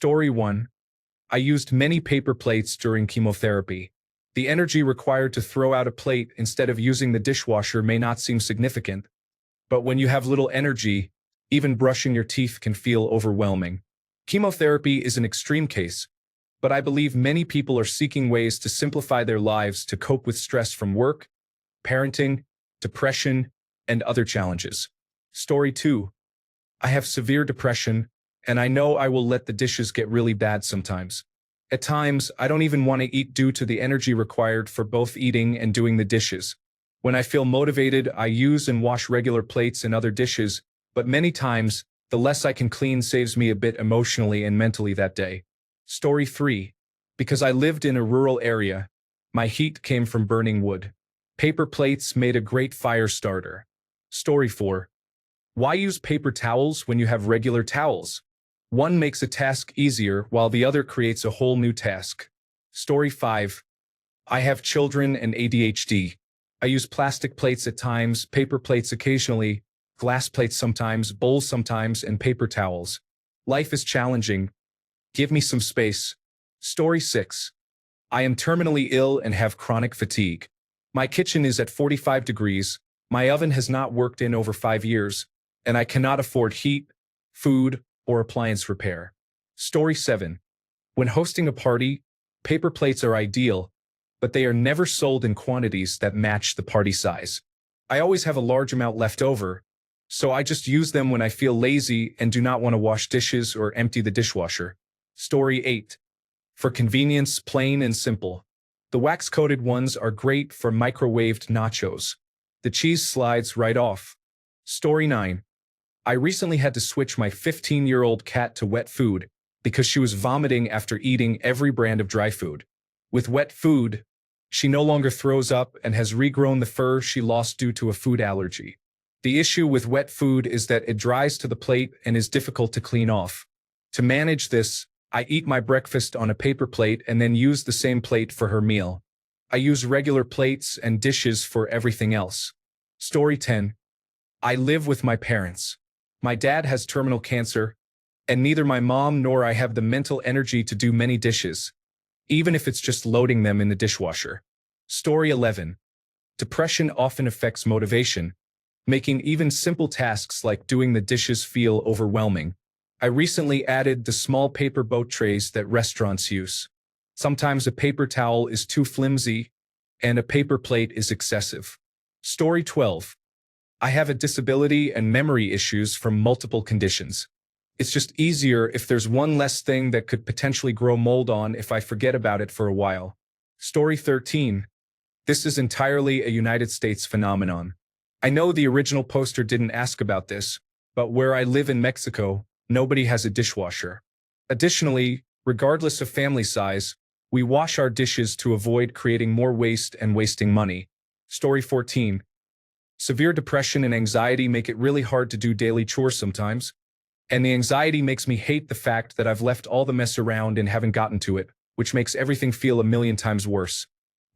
Story 1. I used many paper plates during chemotherapy. The energy required to throw out a plate instead of using the dishwasher may not seem significant, but when you have little energy, even brushing your teeth can feel overwhelming. Chemotherapy is an extreme case, but I believe many people are seeking ways to simplify their lives to cope with stress from work, parenting, depression, and other challenges. Story 2. I have severe depression, and I know I will let the dishes get really bad sometimes. At times, I don't even want to eat due to the energy required for both eating and doing the dishes. When I feel motivated, I use and wash regular plates and other dishes, but many times, the less I can clean saves me a bit emotionally and mentally that day. Story 3. Because I lived in a rural area, my heat came from burning wood. Paper plates made a great fire starter. Story 4. Why use paper towels when you have regular towels? One makes a task easier while the other creates a whole new task. Story 5. I have children and ADHD. I use plastic plates at times, paper plates occasionally, glass plates sometimes, bowls sometimes, and paper towels. Life is challenging. Give me some space. Story 6. I am terminally ill and have chronic fatigue. My kitchen is at 45 degrees, my oven has not worked in over 5 years, and I cannot afford heat, food, or appliance repair. Story 7. When hosting a party, paper plates are ideal, but they are never sold in quantities that match the party size. I always have a large amount left over, so I just use them when I feel lazy and do not want to wash dishes or empty the dishwasher. Story 8. For convenience, plain and simple. The wax-coated ones are great for microwaved nachos. The cheese slides right off. Story 9. I recently had to switch my 15-year-old cat to wet food because she was vomiting after eating every brand of dry food. With wet food, she no longer throws up and has regrown the fur she lost due to a food allergy. The issue with wet food is that it dries to the plate and is difficult to clean off. To manage this, I eat my breakfast on a paper plate and then use the same plate for her meal. I use regular plates and dishes for everything else. Story 10. I live with my parents. My dad has terminal cancer, and neither my mom nor I have the mental energy to do many dishes, even if it's just loading them in the dishwasher. Story 11. Depression often affects motivation, making even simple tasks like doing the dishes feel overwhelming. I recently added the small paper boat trays that restaurants use. Sometimes a paper towel is too flimsy, and a paper plate is excessive. Story 12. I have a disability and memory issues from multiple conditions. It's just easier if there's one less thing that could potentially grow mold on if I forget about it for a while. Story 13. This is entirely a United States phenomenon. I know the original poster didn't ask about this, but where I live in Mexico, nobody has a dishwasher. Additionally, regardless of family size, we wash our dishes to avoid creating more waste and wasting money. Story 14. Severe depression and anxiety make it really hard to do daily chores sometimes, and the anxiety makes me hate the fact that I've left all the mess around and haven't gotten to it, which makes everything feel a million times worse.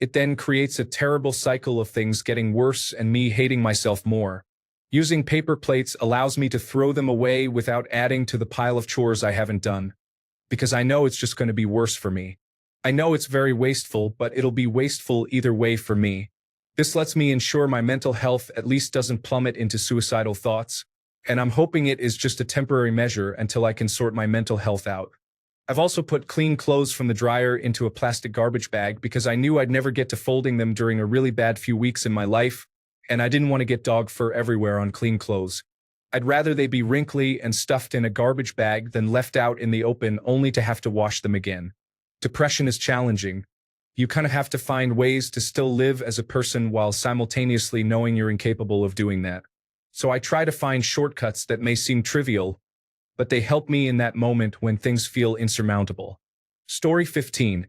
It then creates a terrible cycle of things getting worse and me hating myself more. Using paper plates allows me to throw them away without adding to the pile of chores I haven't done, because I know it's just going to be worse for me. I know it's very wasteful, but it'll be wasteful either way for me. This lets me ensure my mental health at least doesn't plummet into suicidal thoughts, and I'm hoping it is just a temporary measure until I can sort my mental health out. I've also put clean clothes from the dryer into a plastic garbage bag because I knew I'd never get to folding them during a really bad few weeks in my life, and I didn't want to get dog fur everywhere on clean clothes. I'd rather they be wrinkly and stuffed in a garbage bag than left out in the open only to have to wash them again. Depression is challenging. You kind of have to find ways to still live as a person while simultaneously knowing you're incapable of doing that. So I try to find shortcuts that may seem trivial, but they help me in that moment when things feel insurmountable. Story 15.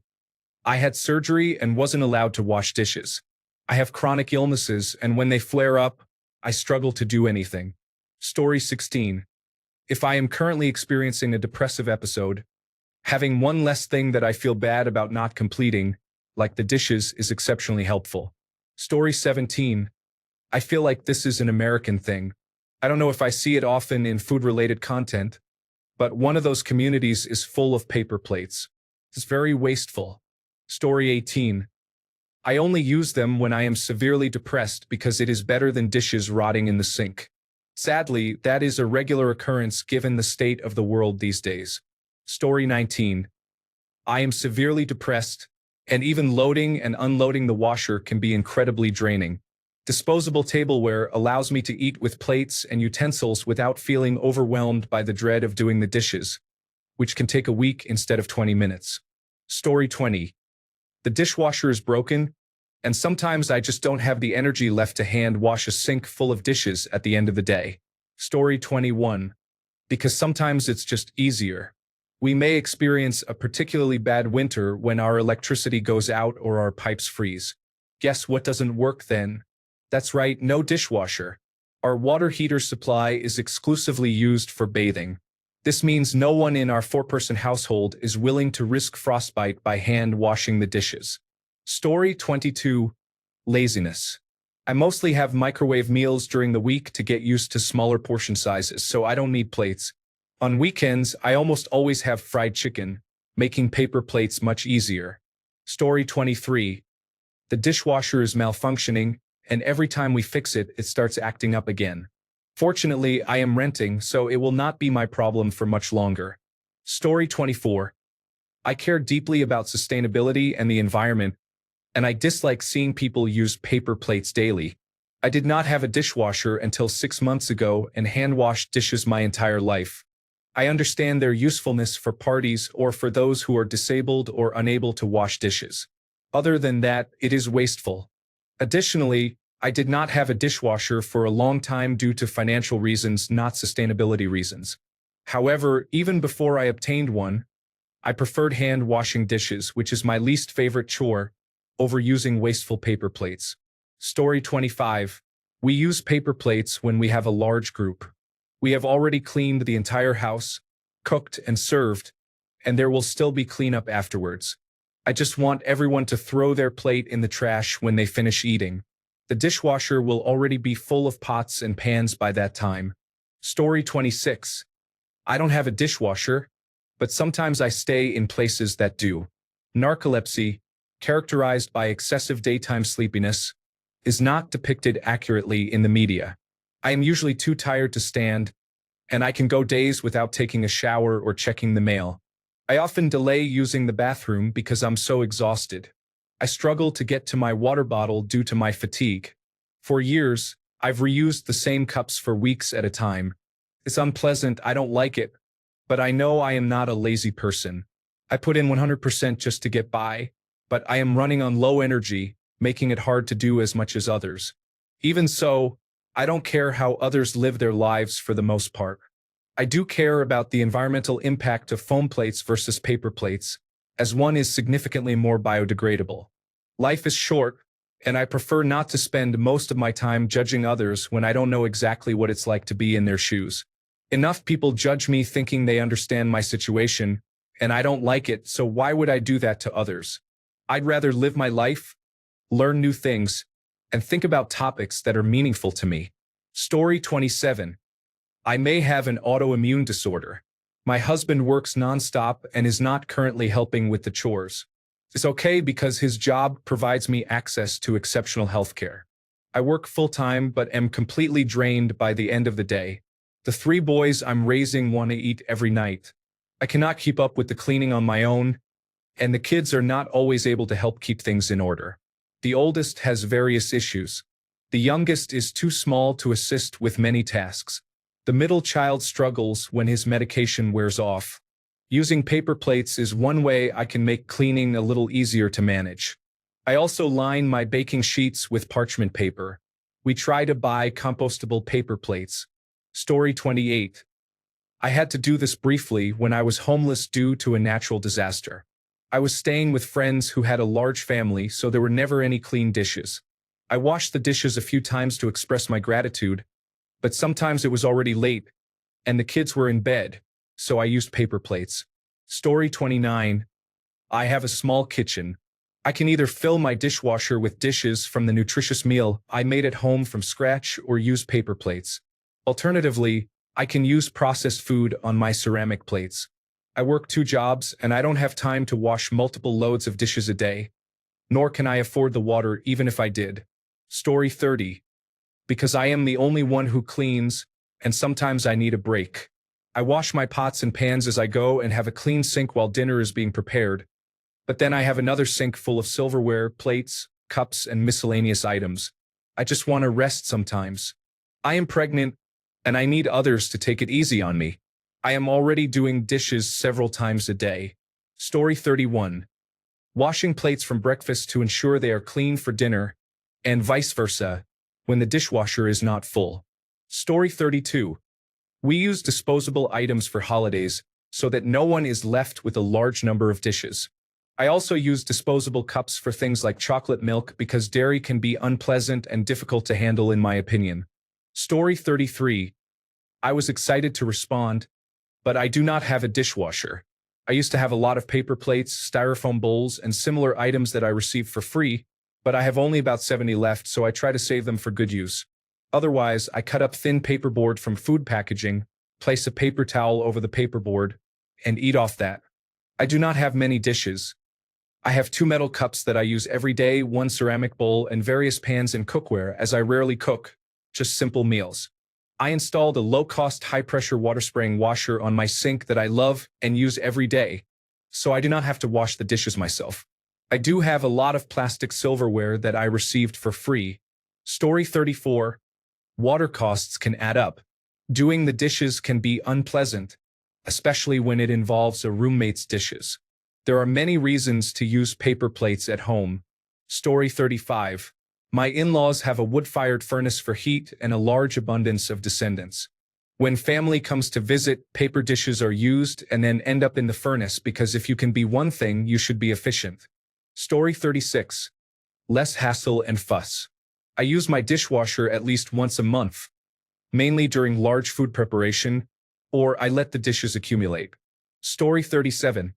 I had surgery and wasn't allowed to wash dishes. I have chronic illnesses, and when they flare up, I struggle to do anything. Story 16. If I am currently experiencing a depressive episode, having one less thing that I feel bad about not completing, like the dishes, is exceptionally helpful. Story 17. I feel like this is an American thing. I don't know if I see it often in food-related content, but one of those communities is full of paper plates. It's very wasteful. Story 18. I only use them when I am severely depressed because it is better than dishes rotting in the sink. Sadly, that is a regular occurrence given the state of the world these days. Story 19. I am severely depressed, and even loading and unloading the washer can be incredibly draining. Disposable tableware allows me to eat with plates and utensils without feeling overwhelmed by the dread of doing the dishes, which can take a week instead of 20 minutes. Story 20. The dishwasher is broken, and sometimes I just don't have the energy left to hand wash a sink full of dishes at the end of the day. Story 21. Because sometimes it's just easier. We may experience a particularly bad winter when our electricity goes out or our pipes freeze. Guess what doesn't work then? That's right, no dishwasher. Our water heater supply is exclusively used for bathing. This means no one in our four-person household is willing to risk frostbite by hand washing the dishes. Story 22. Laziness. I mostly have microwave meals during the week to get used to smaller portion sizes, so I don't need plates. On weekends, I almost always have fried chicken, making paper plates much easier. Story 23. The dishwasher is malfunctioning, and every time we fix it, it starts acting up again. Fortunately, I am renting, so it will not be my problem for much longer. Story 24. I care deeply about sustainability and the environment, and I dislike seeing people use paper plates daily. I did not have a dishwasher until 6 months ago and hand-washed dishes my entire life. I understand their usefulness for parties or for those who are disabled or unable to wash dishes. Other than that, it is wasteful. Additionally, I did not have a dishwasher for a long time due to financial reasons, not sustainability reasons. However, even before I obtained one, I preferred hand washing dishes, which is my least favorite chore, over using wasteful paper plates. Story 25. We use paper plates when we have a large group. We have already cleaned the entire house, cooked and served, and there will still be cleanup afterwards. I just want everyone to throw their plate in the trash when they finish eating. The dishwasher will already be full of pots and pans by that time. Story 26. I don't have a dishwasher, but sometimes I stay in places that do. Narcolepsy, characterized by excessive daytime sleepiness, is not depicted accurately in the media. I am usually too tired to stand, and I can go days without taking a shower or checking the mail. I often delay using the bathroom because I'm so exhausted. I struggle to get to my water bottle due to my fatigue. For years, I've reused the same cups for weeks at a time. It's unpleasant, I don't like it, but I know I am not a lazy person. I put in 100% just to get by, but I am running on low energy, making it hard to do as much as others. Even so, I don't care how others live their lives for the most part. I do care about the environmental impact of foam plates versus paper plates, as one is significantly more biodegradable. Life is short, and I prefer not to spend most of my time judging others when I don't know exactly what it's like to be in their shoes. Enough people judge me thinking they understand my situation, and I don't like it, so why would I do that to others? I'd rather live my life, learn new things, and think about topics that are meaningful to me. Story 27. I may have an autoimmune disorder. My husband works nonstop and is not currently helping with the chores. It's okay because his job provides me access to exceptional healthcare. I work full-time but am completely drained by the end of the day. The 3 boys I'm raising want to eat every night. I cannot keep up with the cleaning on my own, and the kids are not always able to help keep things in order. The oldest has various issues. The youngest is too small to assist with many tasks. The middle child struggles when his medication wears off. Using paper plates is one way I can make cleaning a little easier to manage. I also line my baking sheets with parchment paper. We try to buy compostable paper plates. Story 28. I had to do this briefly when I was homeless due to a natural disaster. I was staying with friends who had a large family, so there were never any clean dishes. I washed the dishes a few times to express my gratitude, but sometimes it was already late, and the kids were in bed, so I used paper plates. Story 29. I have a small kitchen. I can either fill my dishwasher with dishes from the nutritious meal I made at home from scratch or use paper plates. Alternatively, I can use processed food on my ceramic plates. I work 2 jobs and I don't have time to wash multiple loads of dishes a day, nor can I afford the water even if I did. Story 30. Because I am the only one who cleans, and sometimes I need a break. I wash my pots and pans as I go and have a clean sink while dinner is being prepared, but then I have another sink full of silverware, plates, cups, and miscellaneous items. I just want to rest sometimes. I am pregnant, and I need others to take it easy on me. I am already doing dishes several times a day. Story 31. Washing plates from breakfast to ensure they are clean for dinner, and vice versa, when the dishwasher is not full. Story 32. We use disposable items for holidays so that no one is left with a large number of dishes. I also use disposable cups for things like chocolate milk because dairy can be unpleasant and difficult to handle in my opinion. Story 33. I was excited to respond, but I do not have a dishwasher. I used to have a lot of paper plates, styrofoam bowls, and similar items that I received for free, but I have only about 70 left, so I try to save them for good use. Otherwise, I cut up thin paperboard from food packaging, place a paper towel over the paperboard, and eat off that. I do not have many dishes. I have 2 metal cups that I use every day, 1 ceramic bowl, and various pans and cookware as I rarely cook, just simple meals. I installed a low-cost, high-pressure water-spraying washer on my sink that I love and use every day, so I do not have to wash the dishes myself. I do have a lot of plastic silverware that I received for free. Story 34. Water costs can add up. Doing the dishes can be unpleasant, especially when it involves a roommate's dishes. There are many reasons to use paper plates at home. Story 35. My in-laws have a wood-fired furnace for heat and a large abundance of descendants. When family comes to visit, paper dishes are used and then end up in the furnace because if you can be one thing, you should be efficient. Story 36. Less hassle and fuss. I use my dishwasher at least once a month, mainly during large food preparation, or I let the dishes accumulate. Story 37.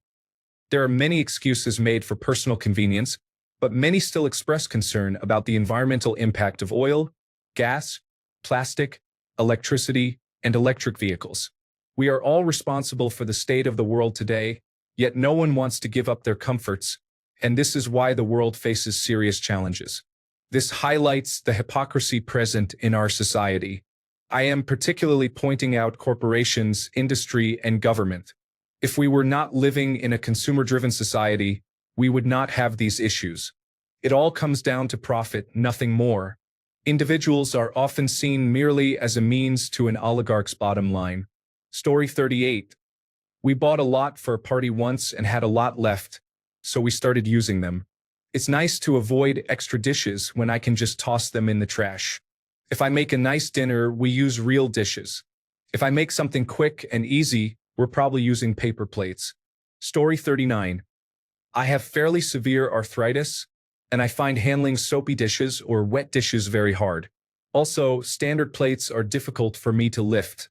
There are many excuses made for personal convenience, but many still express concern about the environmental impact of oil, gas, plastic, electricity, and electric vehicles. We are all responsible for the state of the world today, yet no one wants to give up their comforts, and this is why the world faces serious challenges. This highlights the hypocrisy present in our society. I am particularly pointing out corporations, industry, and government. If we were not living in a consumer-driven society, we would not have these issues. It all comes down to profit, nothing more. Individuals are often seen merely as a means to an oligarch's bottom line. Story 38. We bought a lot for a party once and had a lot left, so we started using them. It's nice to avoid extra dishes when I can just toss them in the trash. If I make a nice dinner, we use real dishes. If I make something quick and easy, we're probably using paper plates. Story 39. I have fairly severe arthritis, and I find handling soapy dishes or wet dishes very hard. Also, standard plates are difficult for me to lift.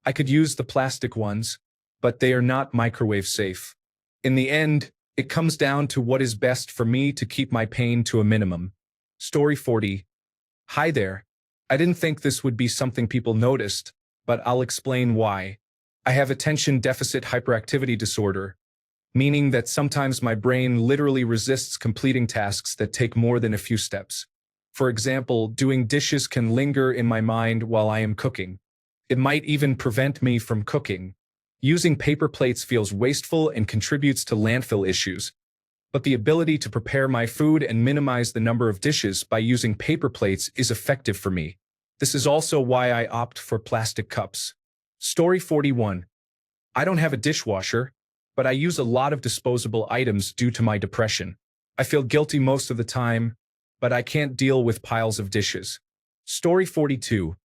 I could use the plastic ones, but they are not microwave safe. In the end, it comes down to what is best for me to keep my pain to a minimum. Story 40. Hi there. I didn't think this would be something people noticed, but I'll explain why. I have attention deficit hyperactivity disorder, meaning that sometimes my brain literally resists completing tasks that take more than a few steps. For example, doing dishes can linger in my mind while I am cooking. It might even prevent me from cooking. Using paper plates feels wasteful and contributes to landfill issues, but the ability to prepare my food and minimize the number of dishes by using paper plates is effective for me. This is also why I opt for plastic cups. Story 41. I don't have a dishwasher, but I use a lot of disposable items due to my depression. I feel guilty most of the time, but I can't deal with piles of dishes. Story 42.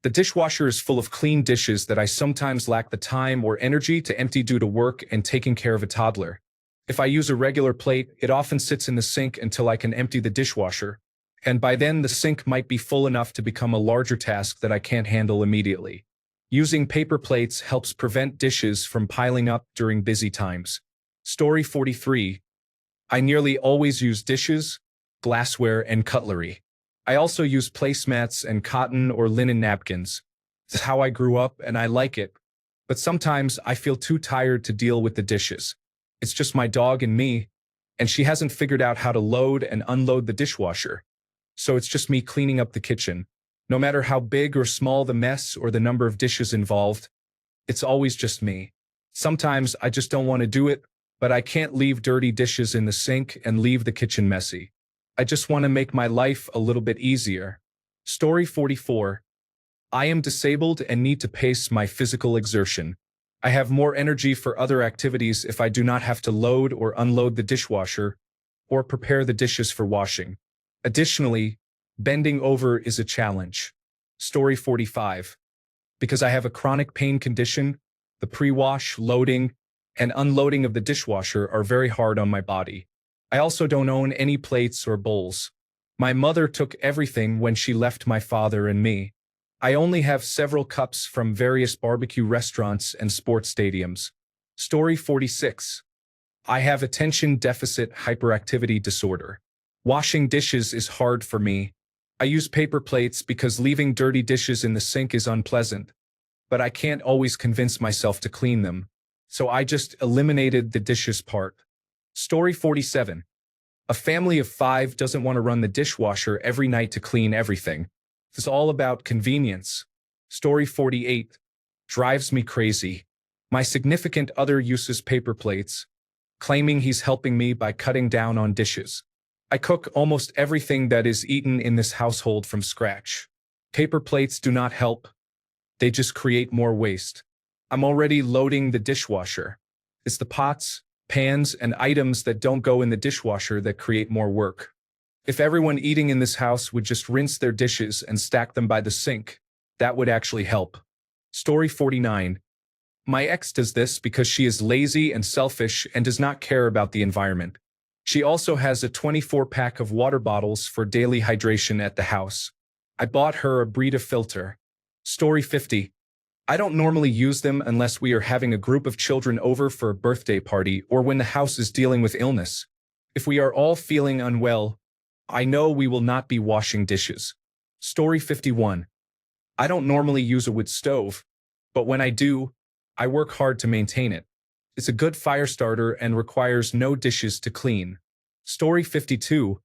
The dishwasher is full of clean dishes that I sometimes lack the time or energy to empty due to work and taking care of a toddler. If I use a regular plate, it often sits in the sink until I can empty the dishwasher, and by then the sink might be full enough to become a larger task that I can't handle immediately. Using paper plates helps prevent dishes from piling up during busy times. Story 43. I nearly always use dishes, glassware, and cutlery. I also use placemats and cotton or linen napkins. It's how I grew up and I like it. But sometimes I feel too tired to deal with the dishes. It's just my dog and me, and she hasn't figured out how to load and unload the dishwasher. So it's just me cleaning up the kitchen. No matter how big or small the mess or the number of dishes involved, it's always just me. Sometimes I just don't want to do it, but I can't leave dirty dishes in the sink and leave the kitchen messy. I just want to make my life a little bit easier. Story 44. I am disabled and need to pace my physical exertion. I have more energy for other activities if I do not have to load or unload the dishwasher or prepare the dishes for washing. Additionally, bending over is a challenge. Story 45. Because I have a chronic pain condition, the pre-wash, loading, and unloading of the dishwasher are very hard on my body. I also don't own any plates or bowls. My mother took everything when she left my father and me. I only have several cups from various barbecue restaurants and sports stadiums. Story 46. I have attention deficit hyperactivity disorder. Washing dishes is hard for me. I use paper plates because leaving dirty dishes in the sink is unpleasant, but I can't always convince myself to clean them, so I just eliminated the dishes part. Story 47. A family of 5 doesn't want to run the dishwasher every night to clean everything. It's all about convenience. Story 48. Drives me crazy. My significant other uses paper plates, claiming he's helping me by cutting down on dishes. I cook almost everything that is eaten in this household from scratch. Paper plates do not help. They just create more waste. I'm already loading the dishwasher. It's the pots, pans, and items that don't go in the dishwasher that create more work. If everyone eating in this house would just rinse their dishes and stack them by the sink, that would actually help. Story 49. My ex does this because she is lazy and selfish and does not care about the environment. She also has a 24-pack of water bottles for daily hydration at the house. I bought her a Brita filter. Story 50. I don't normally use them unless we are having a group of children over for a birthday party or when the house is dealing with illness. If we are all feeling unwell, I know we will not be washing dishes. Story 51. I don't normally use a wood stove, but when I do, I work hard to maintain it. It's a good fire starter and requires no dishes to clean. Story 52.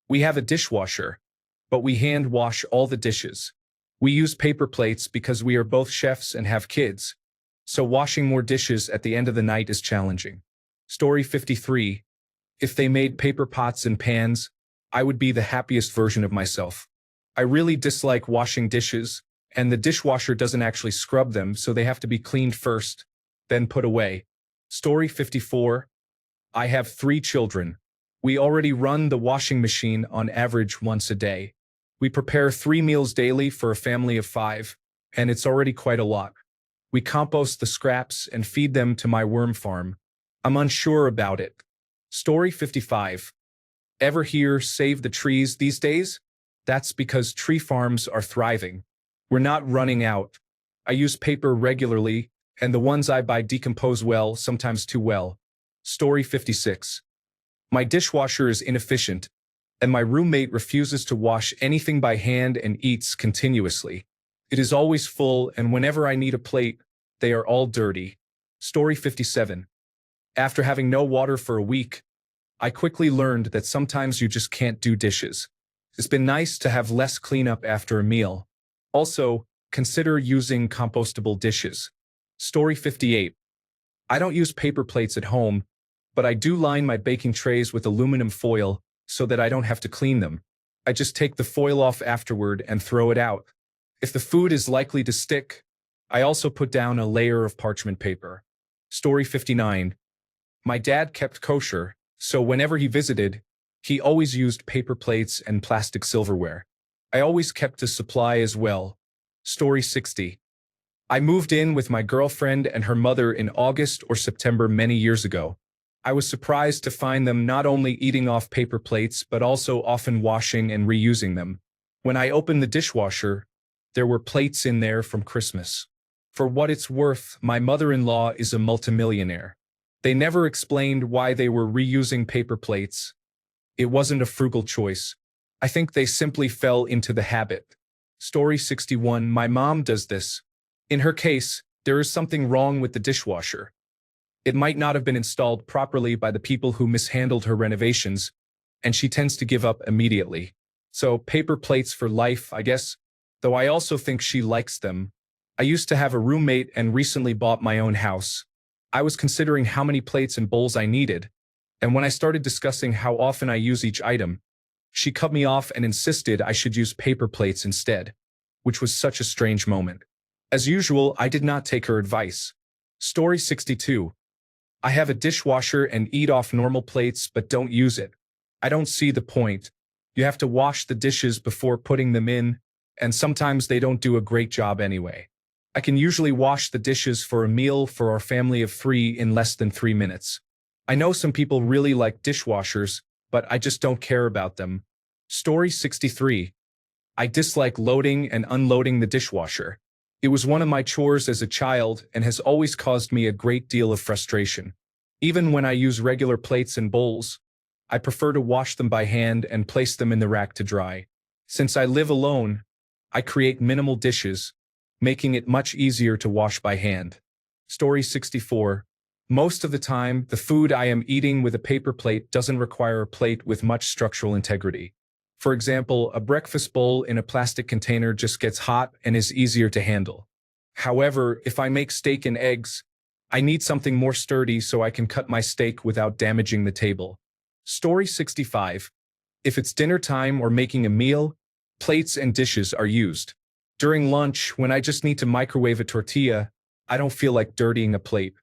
We have a dishwasher, but we hand wash all the dishes. We use paper plates because we are both chefs and have kids, so washing more dishes at the end of the night is challenging. Story 53. If they made paper pots and pans, I would be the happiest version of myself. I really dislike washing dishes, and the dishwasher doesn't actually scrub them, so they have to be cleaned first, then put away. Story 54. I have 3 children. We already run the washing machine on average once a day. We prepare 3 meals daily for a family of 5, and it's already quite a lot. We compost the scraps and feed them to my worm farm. I'm unsure about it. Story 55. Ever hear save the trees these days? That's because tree farms are thriving. We're not running out. I use paper regularly, and the ones I buy decompose well, sometimes too well. Story 56. My dishwasher is inefficient, and my roommate refuses to wash anything by hand and eats continuously. It is always full, and whenever I need a plate, they are all dirty. Story 57. After having no water for a week, I quickly learned that sometimes you just can't do dishes. It's been nice to have less cleanup after a meal. Also, consider using compostable dishes. Story 58. I don't use paper plates at home, but I do line my baking trays with aluminum foil so that I don't have to clean them. I just take the foil off afterward and throw it out. If the food is likely to stick, I also put down a layer of parchment paper. Story 59. My dad kept kosher, so whenever he visited, he always used paper plates and plastic silverware. I always kept a supply as well. Story 60. I moved in with my girlfriend and her mother in August or September many years ago. I was surprised to find them not only eating off paper plates but also often washing and reusing them. When I opened the dishwasher, there were plates in there from Christmas. For what it's worth, my mother-in-law is a multimillionaire. They never explained why they were reusing paper plates. It wasn't a frugal choice. I think they simply fell into the habit. Story 61. My mom does this In her case, there is something wrong with the dishwasher. It might not have been installed properly by the people who mishandled her renovations, and she tends to give up immediately. So paper plates for life, I guess, though I also think she likes them. I used to have a roommate and recently bought my own house. I was considering how many plates and bowls I needed, and when I started discussing how often I use each item, she cut me off and insisted I should use paper plates instead, which was such a strange moment. As usual, I did not take her advice. Story 62. I have a dishwasher and eat off normal plates but don't use it. I don't see the point. You have to wash the dishes before putting them in, and sometimes they don't do a great job anyway. I can usually wash the dishes for a meal for our family of 3 in less than 3 minutes. I know some people really like dishwashers, but I just don't care about them. Story 63. I dislike loading and unloading the dishwasher. It was one of my chores as a child and has always caused me a great deal of frustration. Even when I use regular plates and bowls, I prefer to wash them by hand and place them in the rack to dry. Since I live alone, I create minimal dishes, making it much easier to wash by hand. Story 64. Most of the time, the food I am eating with a paper plate doesn't require a plate with much structural integrity. For example, a breakfast bowl in a plastic container just gets hot and is easier to handle. However, if I make steak and eggs, I need something more sturdy so I can cut my steak without damaging the table. Story 65. If it's dinner time or making a meal, plates and dishes are used. During lunch, when I just need to microwave a tortilla, I don't feel like dirtying a plate.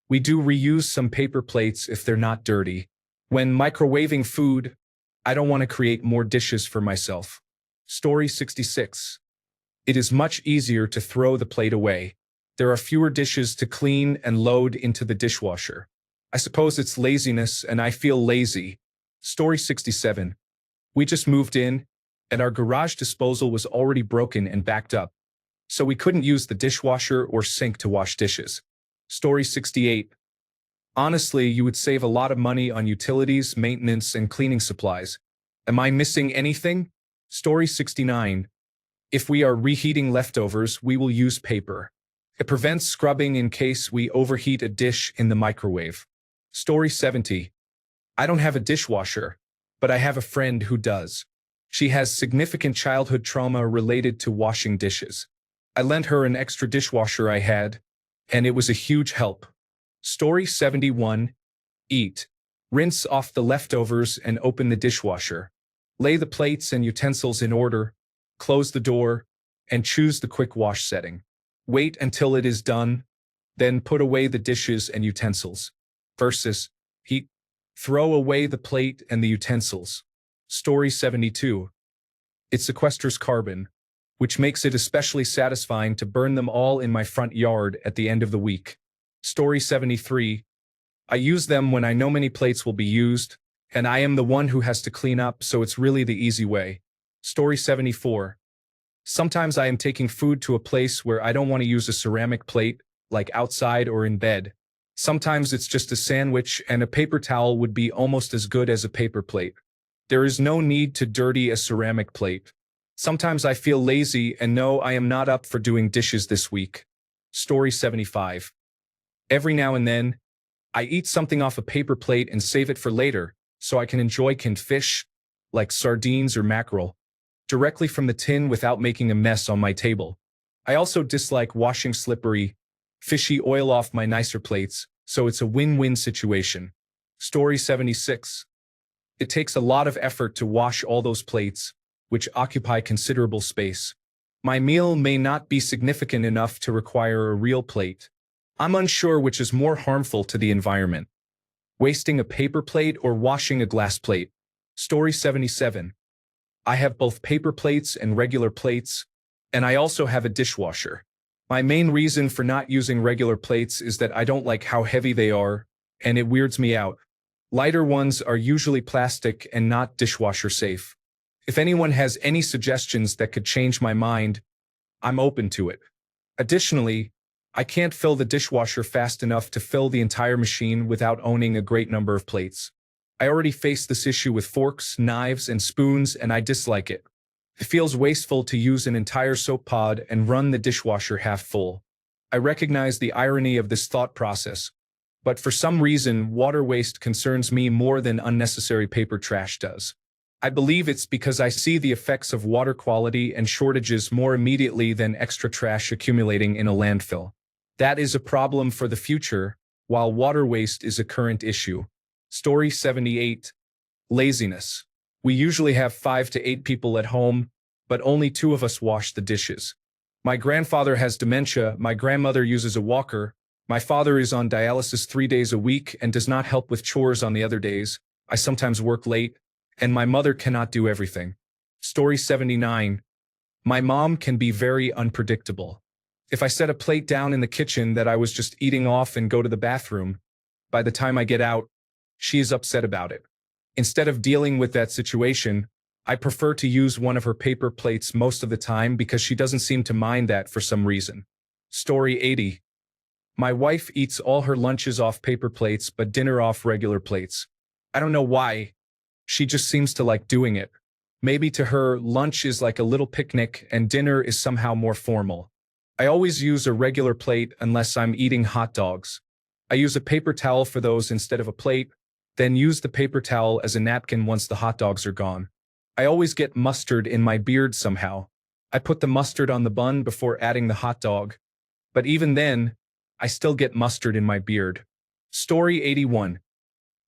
We do reuse some paper plates if they're not dirty. When microwaving food, I don't want to create more dishes for myself. Story 66. It is much easier to throw the plate away. There are fewer dishes to clean and load into the dishwasher. I suppose it's laziness and I feel lazy. Story 67. We just moved in, and our garage disposal was already broken and backed up, so we couldn't use the dishwasher or sink to wash dishes. Story 68. Honestly, you would save a lot of money on utilities, maintenance, and cleaning supplies. Am I missing anything? Story 69. If we are reheating leftovers, we will use paper. It prevents scrubbing in case we overheat a dish in the microwave. Story 70. I don't have a dishwasher, but I have a friend who does. She has significant childhood trauma related to washing dishes. I lent her an extra dishwasher I had, and it was a huge help. Story 71. Eat. Rinse off the leftovers and open the dishwasher. Lay the plates and utensils in order, close the door, and choose the quick wash setting. Wait until it is done, then put away the dishes and utensils. Versus heat. Throw away the plate and the utensils. Story 72. It sequesters carbon, which makes it especially satisfying to burn them all in my front yard at the end of the week. Story 73. I use them when I know many plates will be used, and I am the one who has to clean up, so it's really the easy way. Story 74. Sometimes I am taking food to a place where I don't want to use a ceramic plate, like outside or in bed. Sometimes it's just a sandwich, and a paper towel would be almost as good as a paper plate. There is no need to dirty a ceramic plate. Sometimes I feel lazy and know I am not up for doing dishes this week. Story 75. Every now and then, I eat something off a paper plate and save it for later, so I can enjoy canned fish, like sardines or mackerel, directly from the tin without making a mess on my table. I also dislike washing slippery, fishy oil off my nicer plates, so it's a win-win situation. Story 76. It takes a lot of effort to wash all those plates, which occupy considerable space. My meal may not be significant enough to require a real plate. I'm unsure which is more harmful to the environment, wasting a paper plate or washing a glass plate. Story 77. I have both paper plates and regular plates, and I also have a dishwasher. My main reason for not using regular plates is that I don't like how heavy they are, and it weirds me out. Lighter ones are usually plastic and not dishwasher safe. If anyone has any suggestions that could change my mind, I'm open to it. Additionally, I can't fill the dishwasher fast enough to fill the entire machine without owning a great number of plates. I already face this issue with forks, knives, and spoons, and I dislike it. It feels wasteful to use an entire soap pod and run the dishwasher half full. I recognize the irony of this thought process, but for some reason, water waste concerns me more than unnecessary paper trash does. I believe it's because I see the effects of water quality and shortages more immediately than extra trash accumulating in a landfill. That is a problem for the future, while water waste is a current issue. Story 78. Laziness. We usually have 5 to 8 people at home, but only 2 of us wash the dishes. My grandfather has dementia, my grandmother uses a walker, my father is on dialysis 3 days a week and does not help with chores on the other days, I sometimes work late, and my mother cannot do everything. Story 79. My mom can be very unpredictable. If I set a plate down in the kitchen that I was just eating off and go to the bathroom, by the time I get out, she is upset about it. Instead of dealing with that situation, I prefer to use one of her paper plates most of the time because she doesn't seem to mind that for some reason. Story 80. My wife eats all her lunches off paper plates but dinner off regular plates. I don't know why. She just seems to like doing it. Maybe to her, lunch is like a little picnic and dinner is somehow more formal. I always use a regular plate unless I'm eating hot dogs. I use a paper towel for those instead of a plate, then use the paper towel as a napkin once the hot dogs are gone. I always get mustard in my beard somehow. I put the mustard on the bun before adding the hot dog. But even then, I still get mustard in my beard. Story 81.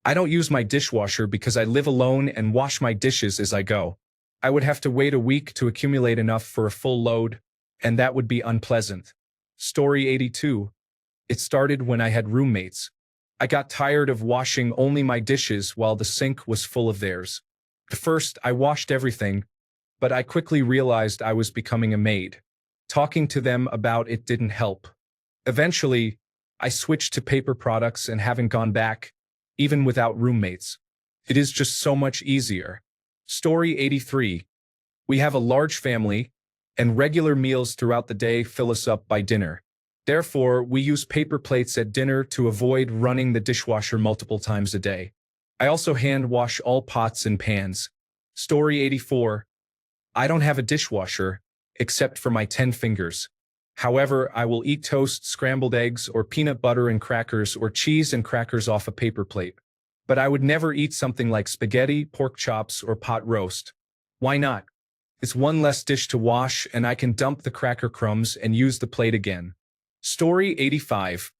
I don't use my dishwasher because I live alone and wash my dishes as I go. I would have to wait a week to accumulate enough for a full load, and that would be unpleasant. Story 82. It started when I had roommates. I got tired of washing only my dishes while the sink was full of theirs. At first, I washed everything, but I quickly realized I was becoming a maid. Talking to them about it didn't help. Eventually, I switched to paper products and haven't gone back, even without roommates. It is just so much easier. Story 83. We have a large family, and regular meals throughout the day fill us up by dinner. Therefore, we use paper plates at dinner to avoid running the dishwasher multiple times a day. I also hand wash all pots and pans. Story 84. I don't have a dishwasher, except for my 10 fingers. However, I will eat toast, scrambled eggs, or peanut butter and crackers, or cheese and crackers off a paper plate. But I would never eat something like spaghetti, pork chops, or pot roast. Why not? It's one less dish to wash, and I can dump the cracker crumbs and use the plate again. Story 85.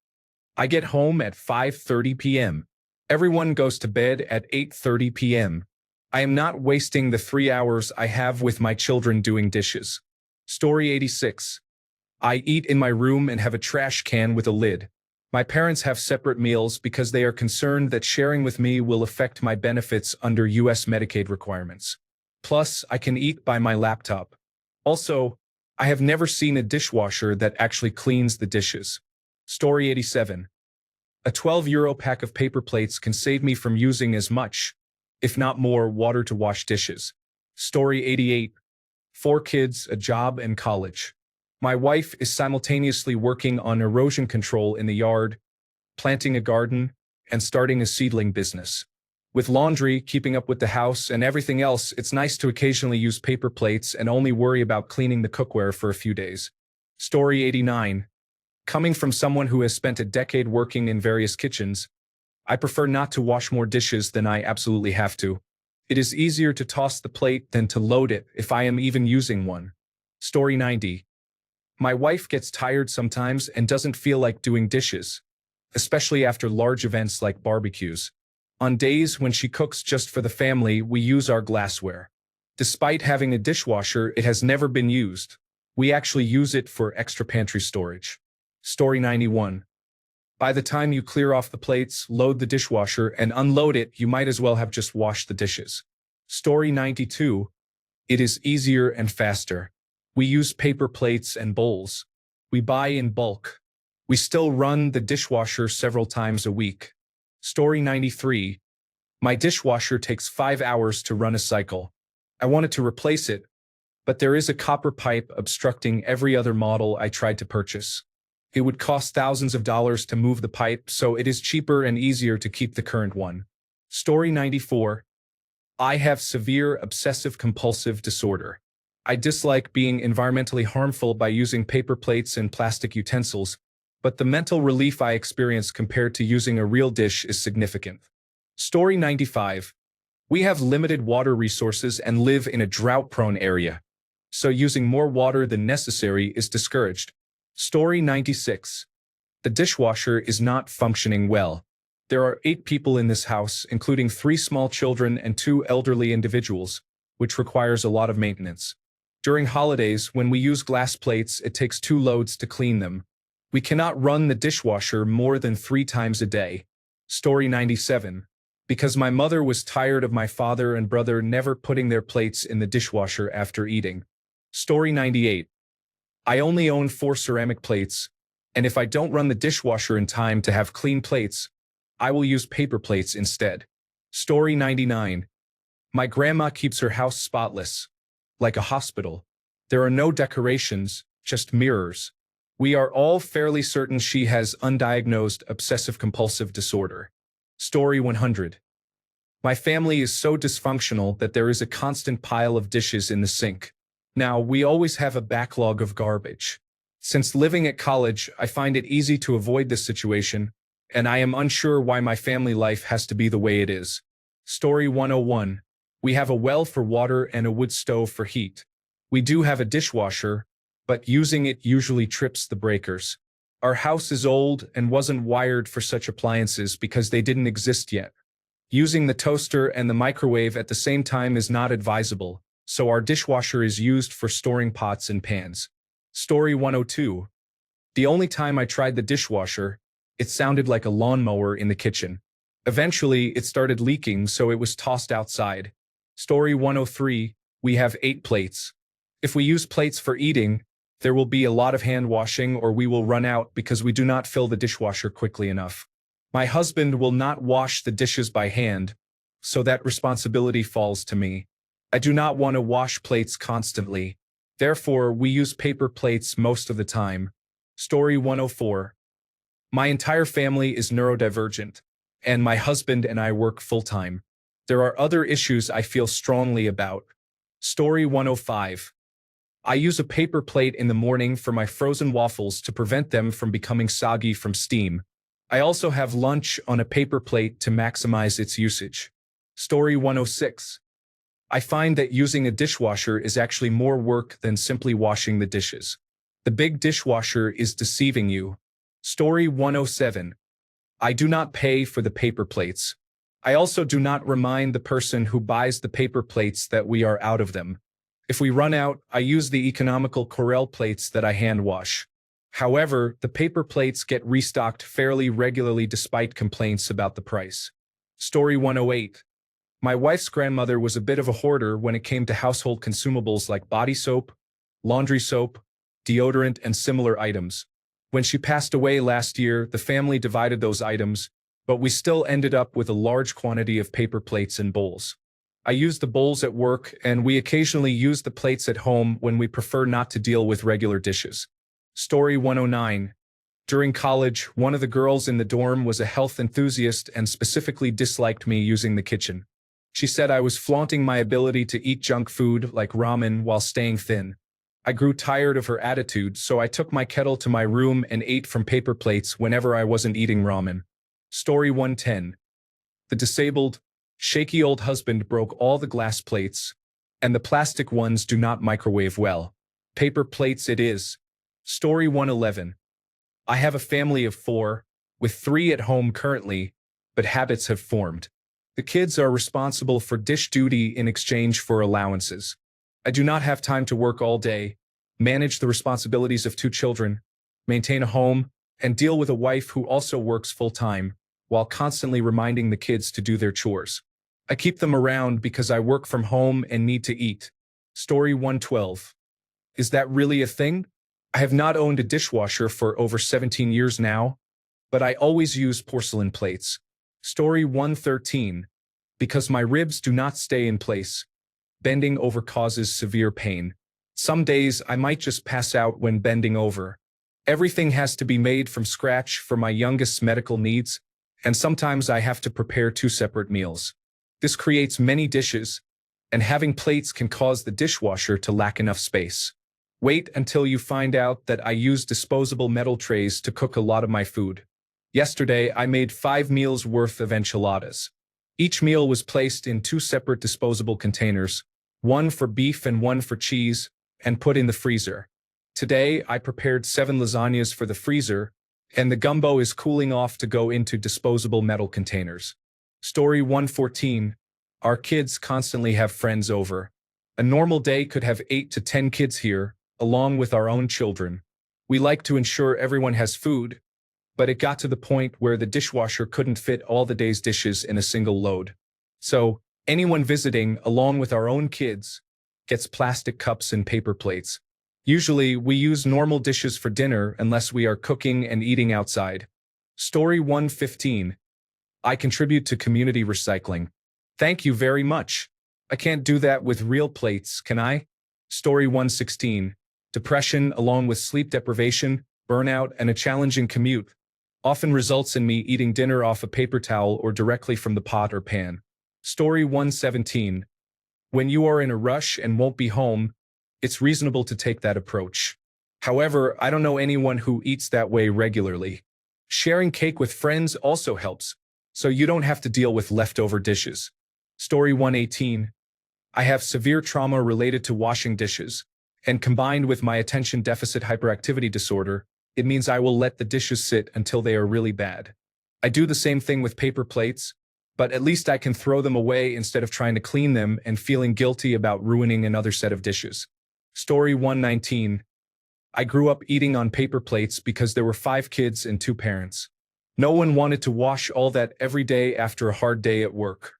I get home at 5:30 p.m. Everyone goes to bed at 8:30 p.m. I am not wasting the 3 hours I have with my children doing dishes. Story 86. I eat in my room and have a trash can with a lid. My parents have separate meals because they are concerned that sharing with me will affect my benefits under US Medicaid requirements. Plus, I can eat by my laptop. Also, I have never seen a dishwasher that actually cleans the dishes. Story 87. A €12 pack of paper plates can save me from using as much, if not more, water to wash dishes. Story 88. 4 kids, a job, and college. My wife is simultaneously working on erosion control in the yard, planting a garden, and starting a seedling business. With laundry, keeping up with the house, and everything else, it's nice to occasionally use paper plates and only worry about cleaning the cookware for a few days. Story 89. Coming from someone who has spent a decade working in various kitchens, I prefer not to wash more dishes than I absolutely have to. It is easier to toss the plate than to load it if I am even using one. Story 90. My wife gets tired sometimes and doesn't feel like doing dishes, especially after large events like barbecues. On days when she cooks just for the family, we use our glassware. Despite having a dishwasher, it has never been used. We actually use it for extra pantry storage. Story 91. By the time you clear off the plates, load the dishwasher, and unload it, you might as well have just washed the dishes. Story 92. It is easier and faster. We use paper plates and bowls. We buy in bulk. We still run the dishwasher several times a week. Story 93. My dishwasher takes 5 hours to run a cycle. I wanted to replace it, but there is a copper pipe obstructing every other model I tried to purchase. It would cost thousands of dollars to move the pipe, so it is cheaper and easier to keep the current one. Story 94. I have severe obsessive-compulsive disorder. I dislike being environmentally harmful by using paper plates and plastic utensils, but the mental relief I experience compared to using a real dish is significant. Story 95. We have limited water resources and live in a drought-prone area, so using more water than necessary is discouraged. Story 96. The dishwasher is not functioning well. There are 8 people in this house, including 3 small children and 2 elderly individuals, which requires a lot of maintenance. During holidays, when we use glass plates, it takes 2 loads to clean them. We cannot run the dishwasher more than 3 times a day. Story 97. Because my mother was tired of my father and brother never putting their plates in the dishwasher after eating. Story 98. I only own 4 ceramic plates, and if I don't run the dishwasher in time to have clean plates, I will use paper plates instead. Story 99. My grandma keeps her house spotless, like a hospital. There are no decorations, just mirrors. We are all fairly certain she has undiagnosed obsessive-compulsive disorder. Story 100. My family is so dysfunctional that there is a constant pile of dishes in the sink. Now, we always have a backlog of garbage. Since living at college, I find it easy to avoid this situation, and I am unsure why my family life has to be the way it is. Story 101. We have a well for water and a wood stove for heat. We do have a dishwasher, but using it usually trips the breakers. Our house is old and wasn't wired for such appliances because they didn't exist yet. Using the toaster and the microwave at the same time is not advisable, so our dishwasher is used for storing pots and pans. Story 102. The only time I tried the dishwasher, it sounded like a lawnmower in the kitchen. Eventually, it started leaking, so it was tossed outside. Story 103. We have 8 plates. If we use plates for eating, there will be a lot of hand washing or we will run out because we do not fill the dishwasher quickly enough. My husband will not wash the dishes by hand, so that responsibility falls to me. I do not want to wash plates constantly. Therefore, we use paper plates most of the time. Story 104. My entire family is neurodivergent, and my husband and I work full-time. There are other issues I feel strongly about. Story 105. I use a paper plate in the morning for my frozen waffles to prevent them from becoming soggy from steam. I also have lunch on a paper plate to maximize its usage. Story 106. I find that using a dishwasher is actually more work than simply washing the dishes. The big dishwasher is deceiving you. Story 107. I do not pay for the paper plates. I also do not remind the person who buys the paper plates that we are out of them. If we run out, I use the economical Corelle plates that I hand wash. However, the paper plates get restocked fairly regularly despite complaints about the price. Story 108. My wife's grandmother was a bit of a hoarder when it came to household consumables like body soap, laundry soap, deodorant, and similar items. When she passed away last year, the family divided those items, but we still ended up with a large quantity of paper plates and bowls. I use the bowls at work, and we occasionally use the plates at home when we prefer not to deal with regular dishes. Story 109. During college, one of the girls in the dorm was a health enthusiast and specifically disliked me using the kitchen. She said I was flaunting my ability to eat junk food like ramen while staying thin. I grew tired of her attitude, so I took my kettle to my room and ate from paper plates whenever I wasn't eating ramen. Story 110. The disabled, shaky old husband broke all the glass plates, and the plastic ones do not microwave well. Paper plates it is. Story 111. I have a family of 4, with 3 at home currently, but habits have formed. The kids are responsible for dish duty in exchange for allowances. I do not have time to work all day, manage the responsibilities of 2 children, maintain a home, and deal with a wife who also works full-time, while constantly reminding the kids to do their chores. I keep them around because I work from home and need to eat. Story 112. Is that really a thing? I have not owned a dishwasher for over 17 years now, but I always use porcelain plates. Story 113. Because my ribs do not stay in place, bending over causes severe pain. Some days I might just pass out when bending over. Everything has to be made from scratch for my youngest's medical needs, and sometimes I have to prepare 2 separate meals. This creates many dishes, and having plates can cause the dishwasher to lack enough space. Wait until you find out that I use disposable metal trays to cook a lot of my food. Yesterday, I made 5 meals worth of enchiladas. Each meal was placed in 2 separate disposable containers, one for beef and one for cheese, and put in the freezer. Today, I prepared 7 lasagnas for the freezer, and the gumbo is cooling off to go into disposable metal containers. Story 114. Our kids constantly have friends over. A normal day could have 8 to 10 kids here, along with our own children. We like to ensure everyone has food, but it got to the point where the dishwasher couldn't fit all the day's dishes in a single load. So, anyone visiting, along with our own kids, gets plastic cups and paper plates. Usually, we use normal dishes for dinner unless we are cooking and eating outside. Story 115. I contribute to community recycling. Thank you very much. I can't do that with real plates, can I? Story 116. Depression, along with sleep deprivation, burnout, and a challenging commute, often results in me eating dinner off a paper towel or directly from the pot or pan. Story 117. When you are in a rush and won't be home, it's reasonable to take that approach. However, I don't know anyone who eats that way regularly. Sharing cake with friends also helps, so you don't have to deal with leftover dishes. Story 118. I have severe trauma related to washing dishes, and combined with my attention deficit hyperactivity disorder, it means I will let the dishes sit until they are really bad. I do the same thing with paper plates, but at least I can throw them away instead of trying to clean them and feeling guilty about ruining another set of dishes. Story 119. I grew up eating on paper plates because there were 5 kids and 2 parents. No one wanted to wash all that every day after a hard day at work.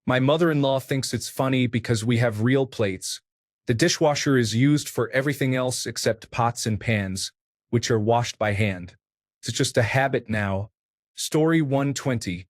My mother-in-law thinks it's funny because we have real plates. The dishwasher is used for everything else except pots and pans, which are washed by hand. It's just a habit now. Story 120.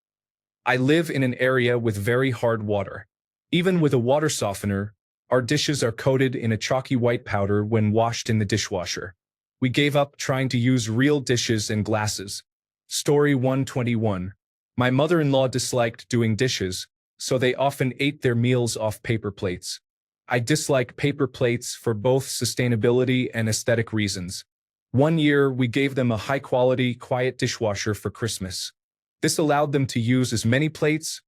I live in an area with very hard water. Even with a water softener, our dishes are coated in a chalky white powder when washed in the dishwasher. We gave up trying to use real dishes and glasses. Story 121. My mother-in-law disliked doing dishes, so they often ate their meals off paper plates. I dislike paper plates for both sustainability and aesthetic reasons. One year, we gave them a high-quality, quiet dishwasher for Christmas. This allowed them to use as many plates,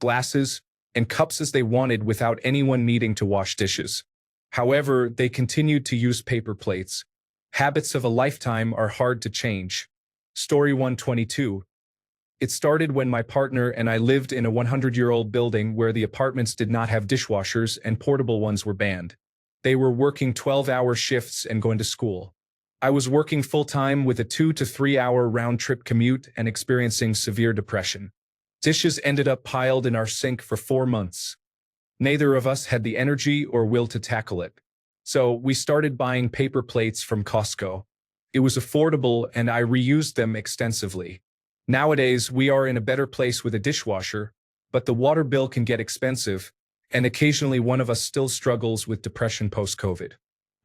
glasses, and cups as they wanted without anyone needing to wash dishes. However, they continued to use paper plates. Habits of a lifetime are hard to change. Story 122. It started when my partner and I lived in a 100-year-old building where the apartments did not have dishwashers and portable ones were banned. They were working 12-hour shifts and going to school. I was working full-time with a 2 to 3 hour round-trip commute and experiencing severe depression. Dishes ended up piled in our sink for 4 months. Neither of us had the energy or will to tackle it. So we started buying paper plates from Costco. It was affordable and I reused them extensively. Nowadays, we are in a better place with a dishwasher, but the water bill can get expensive, and occasionally one of us still struggles with depression post-COVID.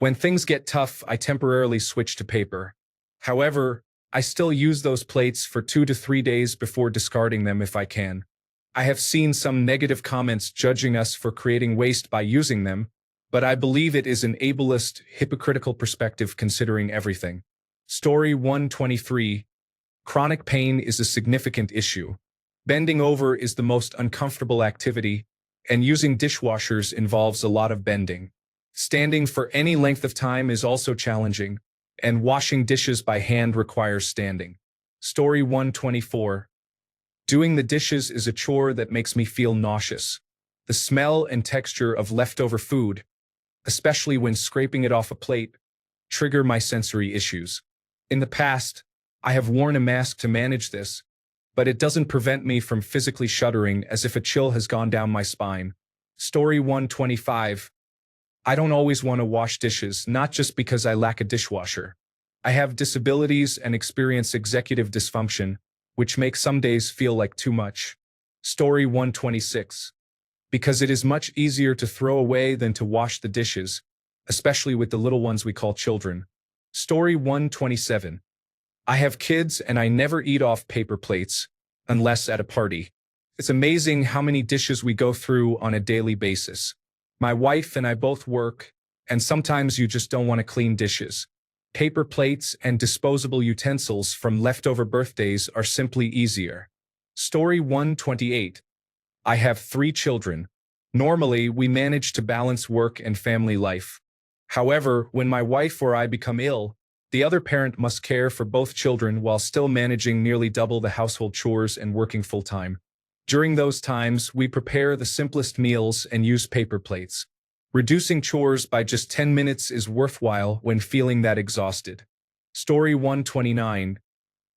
When things get tough, I temporarily switch to paper. However, I still use those plates for 2 to 3 days before discarding them if I can. I have seen some negative comments judging us for creating waste by using them, but I believe it is an ableist, hypocritical perspective considering everything. Story 123. Chronic pain is a significant issue. Bending over is the most uncomfortable activity, and using dishwashers involves a lot of bending. Standing for any length of time is also challenging, and washing dishes by hand requires standing. Story 124. Doing the dishes is a chore that makes me feel nauseous. The smell and texture of leftover food, especially when scraping it off a plate, trigger my sensory issues. In the past, I have worn a mask to manage this, but it doesn't prevent me from physically shuddering as if a chill has gone down my spine. Story 125. I don't always want to wash dishes, not just because I lack a dishwasher. I have disabilities and experience executive dysfunction, which makes some days feel like too much. Story 126. Because it is much easier to throw away than to wash the dishes, especially with the little ones we call children. Story 127. I have kids and I never eat off paper plates, unless at a party. It's amazing how many dishes we go through on a daily basis. My wife and I both work, and sometimes you just don't want to clean dishes. Paper plates and disposable utensils from leftover birthdays are simply easier. Story 128. I have 3 children. Normally, we manage to balance work and family life. However, when my wife or I become ill, the other parent must care for both children while still managing nearly double the household chores and working full-time. During those times, we prepare the simplest meals and use paper plates. Reducing chores by just 10 minutes is worthwhile when feeling that exhausted. Story 129.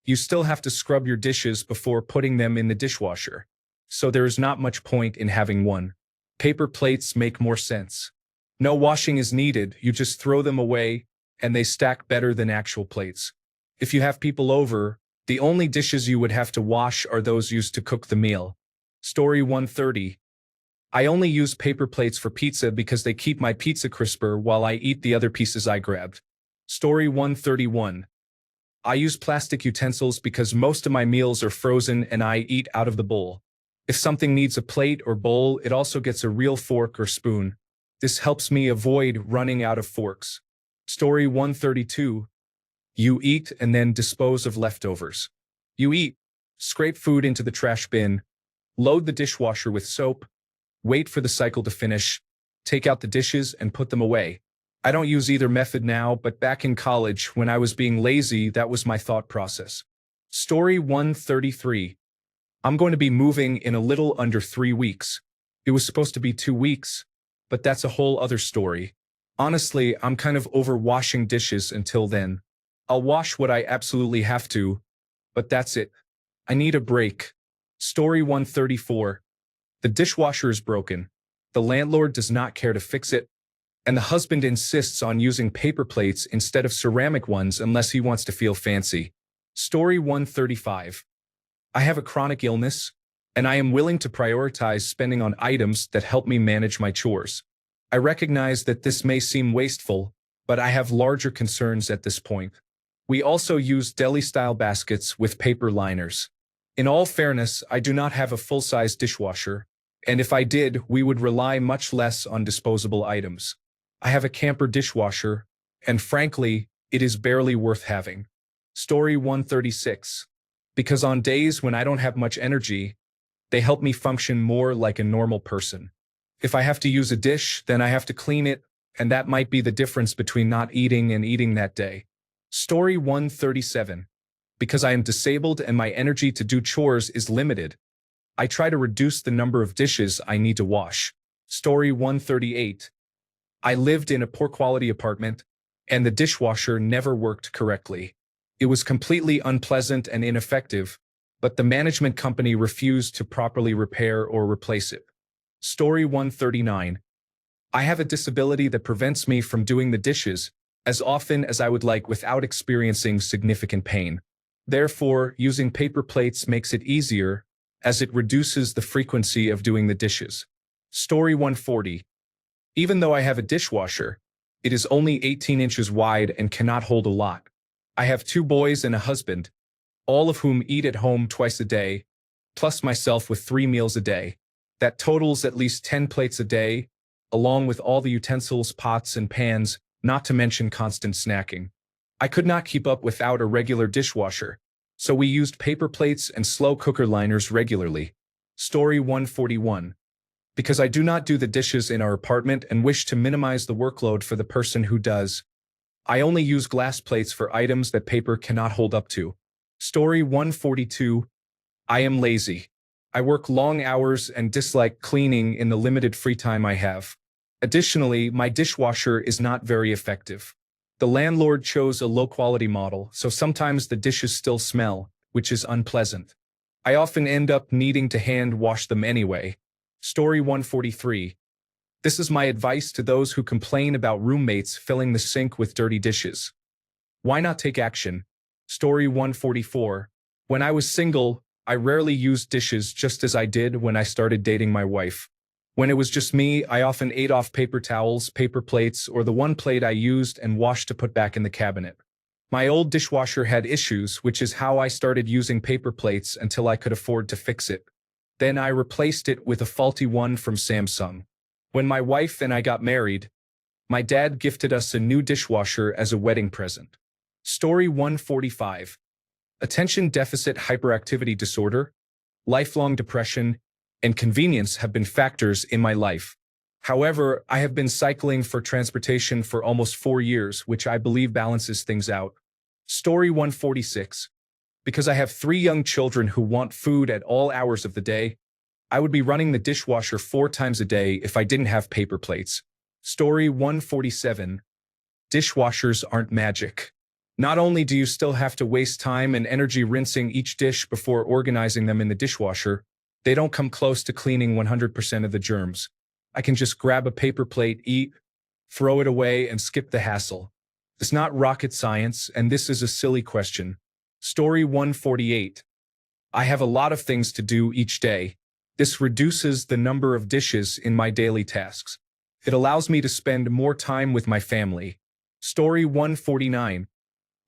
You still have to scrub your dishes before putting them in the dishwasher, so there is not much point in having one. Paper plates make more sense. No washing is needed, you just throw them away, and they stack better than actual plates. If you have people over, the only dishes you would have to wash are those used to cook the meal. Story 130. I only use paper plates for pizza because they keep my pizza crisper while I eat the other pieces I grabbed. Story 131. I use plastic utensils because most of my meals are frozen and I eat out of the bowl. If something needs a plate or bowl, it also gets a real fork or spoon. This helps me avoid running out of forks. Story 132. You eat and then dispose of leftovers. You eat, scrape food into the trash bin, load the dishwasher with soap, wait for the cycle to finish, take out the dishes and put them away. I don't use either method now, but back in college, when I was being lazy, that was my thought process. Story 133. I'm going to be moving in a little under 3 weeks. It was supposed to be 2 weeks, but that's a whole other story. Honestly, I'm kind of over washing dishes until then. I'll wash what I absolutely have to, but that's it. I need a break. Story 134. The dishwasher is broken. The landlord does not care to fix it, and the husband insists on using paper plates instead of ceramic ones unless he wants to feel fancy. Story 135. I have a chronic illness, and I am willing to prioritize spending on items that help me manage my chores. I recognize that this may seem wasteful, but I have larger concerns at this point. We also use deli-style baskets with paper liners. In all fairness, I do not have a full-size dishwasher, and if I did, we would rely much less on disposable items. I have a camper dishwasher, and frankly, it is barely worth having. Story 136. Because on days when I don't have much energy, they help me function more like a normal person. If I have to use a dish, then I have to clean it, and that might be the difference between not eating and eating that day. Story 137. Because I am disabled and my energy to do chores is limited, I try to reduce the number of dishes I need to wash. Story 138. I lived in a poor quality apartment, and the dishwasher never worked correctly. It was completely unpleasant and ineffective, but the management company refused to properly repair or replace it. Story 139. I have a disability that prevents me from doing the dishes as often as I would like without experiencing significant pain. Therefore, using paper plates makes it easier, as it reduces the frequency of doing the dishes. Story 140. Even though I have a dishwasher, it is only 18 inches wide and cannot hold a lot. I have 2 boys and a husband, all of whom eat at home twice a day, plus myself with 3 meals a day. That totals at least 10 plates a day, along with all the utensils, pots, and pans, not to mention constant snacking. I could not keep up without a regular dishwasher, so we used paper plates and slow cooker liners regularly. Story 141. Because I do not do the dishes in our apartment and wish to minimize the workload for the person who does, I only use glass plates for items that paper cannot hold up to. Story 142. I am lazy. I work long hours and dislike cleaning in the limited free time I have. Additionally, my dishwasher is not very effective. The landlord chose a low-quality model, so sometimes the dishes still smell, which is unpleasant. I often end up needing to hand wash them anyway. Story 143. This is my advice to those who complain about roommates filling the sink with dirty dishes. Why not take action? Story 144. When I was single, I rarely used dishes just as I did when I started dating my wife. When it was just me, I often ate off paper towels, paper plates, or the one plate I used and washed to put back in the cabinet. My old dishwasher had issues, which is how I started using paper plates until I could afford to fix it. Then I replaced it with a faulty one from Samsung. When my wife and I got married, My dad gifted us a new dishwasher as a wedding present. Story 145. Attention deficit hyperactivity disorder, lifelong depression, and convenience have been factors in my life. However, I have been cycling for transportation for almost 4 years, which I believe balances things out. Story 146. Because I have 3 young children who want food at all hours of the day, I would be running the dishwasher 4 times a day if I didn't have paper plates. Story 147. Dishwashers aren't magic. Not only do you still have to waste time and energy rinsing each dish before organizing them in the dishwasher, they don't come close to cleaning 100% of the germs. I can just grab a paper plate, eat, throw it away, and skip the hassle. It's not rocket science, and this is a silly question. Story 148. I have a lot of things to do each day. This reduces the number of dishes in my daily tasks. It allows me to spend more time with my family. Story 149.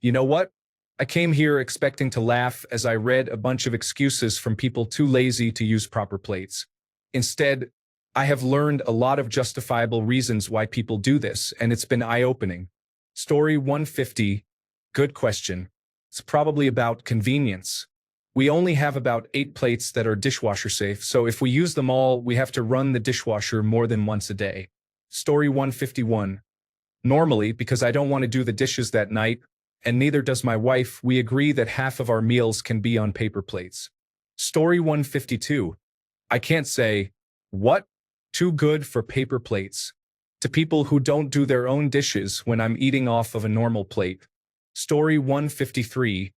You know what? I came here expecting to laugh as I read a bunch of excuses from people too lazy to use proper plates. Instead, I have learned a lot of justifiable reasons why people do this, and it's been eye-opening. Story 150. Good question. It's probably about convenience. We only have about 8 plates that are dishwasher safe, so if we use them all, we have to run the dishwasher more than once a day. Story 151. Normally, because I don't want to do the dishes that night, and neither does my wife, we agree that half of our meals can be on paper plates. Story 152. I can't say, what? Too good for paper plates, to people who don't do their own dishes when I'm eating off of a normal plate. Story 153.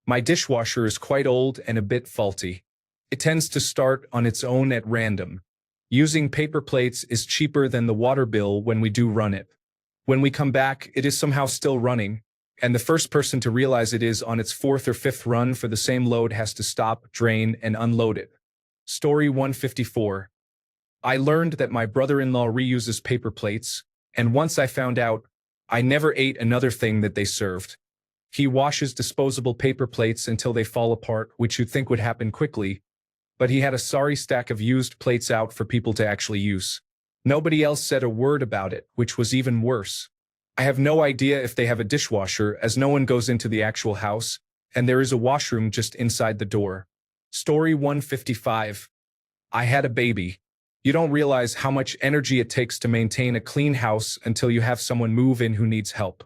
My dishwasher is quite old and a bit faulty. It tends to start on its own at random. Using paper plates is cheaper than the water bill when we do run it. When we come back, it is somehow still running, and the first person to realize it is on its 4th or 5th run for the same load has to stop, drain, and unload it. Story 154. I learned that my brother-in-law reuses paper plates, and once I found out, I never ate another thing that they served. He washes disposable paper plates until they fall apart, which you'd think would happen quickly, but he had a sorry stack of used plates out for people to actually use. Nobody else said a word about it, which was even worse. I have no idea if they have a dishwasher, as no one goes into the actual house, and there is a washroom just inside the door. Story 155. I had a baby. You don't realize how much energy it takes to maintain a clean house until you have someone move in who needs help.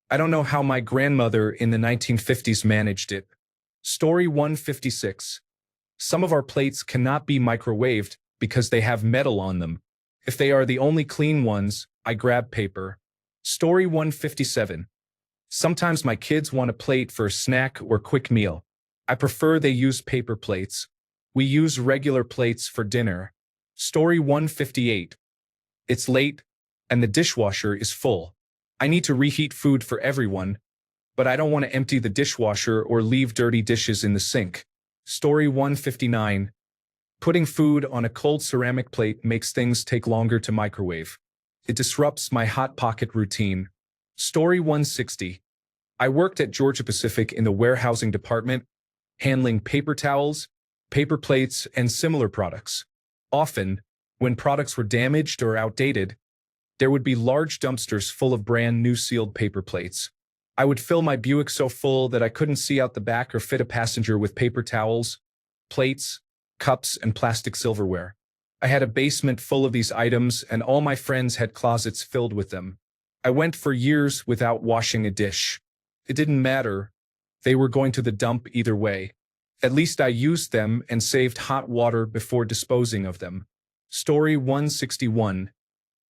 I don't know how my grandmother in the 1950s managed it. Story 156. Some of our plates cannot be microwaved because they have metal on them. If they are the only clean ones, I grab paper. Story 157. Sometimes my kids want a plate for a snack or quick meal. I prefer they use paper plates. We use regular plates for dinner. Story 158. It's late, and the dishwasher is full. I need to reheat food for everyone, but I don't want to empty the dishwasher or leave dirty dishes in the sink. Story 159. Putting food on a cold ceramic plate makes things take longer to microwave. It disrupts my hot pocket routine. Story 160. I worked at Georgia Pacific in the warehousing department, handling paper towels, paper plates, and similar products. Often, when products were damaged or outdated, there would be large dumpsters full of brand new sealed paper plates. I would fill my Buick so full that I couldn't see out the back or fit a passenger with paper towels, plates, cups, and plastic silverware. I had a basement full of these items, and all my friends had closets filled with them. I went for years without washing a dish. It didn't matter. They were going to the dump either way. At least I used them and saved hot water before disposing of them. Story 161.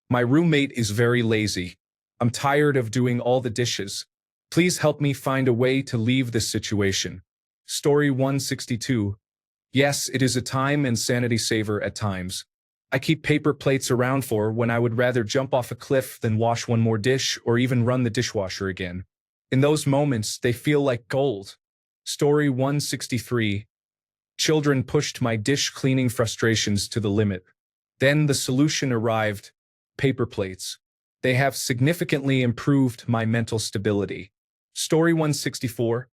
My roommate is very lazy. I'm tired of doing all the dishes. Please help me find a way to leave this situation. Story 162. Yes, it is a time and sanity saver at times. I keep paper plates around for when I would rather jump off a cliff than wash one more dish or even run the dishwasher again. In those moments, they feel like gold. Story 163. Children pushed my dish cleaning frustrations to the limit. Then the solution arrived: paper plates. They have significantly improved my mental stability. Story 164.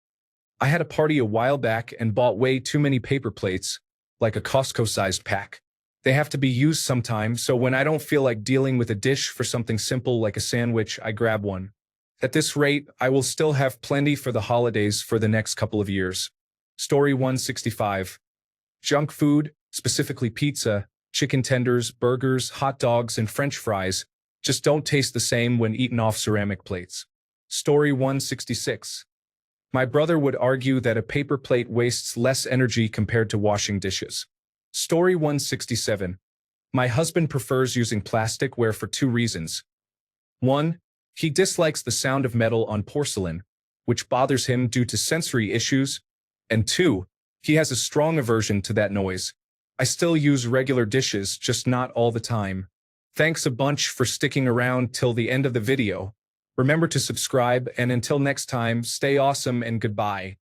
I had a party a while back and bought way too many paper plates, like a Costco-sized pack. They have to be used sometime, so when I don't feel like dealing with a dish for something simple like a sandwich, I grab one. At this rate, I will still have plenty for the holidays for the next couple of years. Story 165. Junk food, specifically pizza, chicken tenders, burgers, hot dogs, and French fries, just don't taste the same when eaten off ceramic plates. Story 166. My brother would argue that a paper plate wastes less energy compared to washing dishes. Story 167. My husband prefers using plasticware for two reasons. 1. He dislikes the sound of metal on porcelain, which bothers him due to sensory issues. And 2. He has a strong aversion to that noise. I still use regular dishes, just not all the time. Thanks a bunch for sticking around till the end of the video. Remember to subscribe, and until next time, stay awesome and goodbye.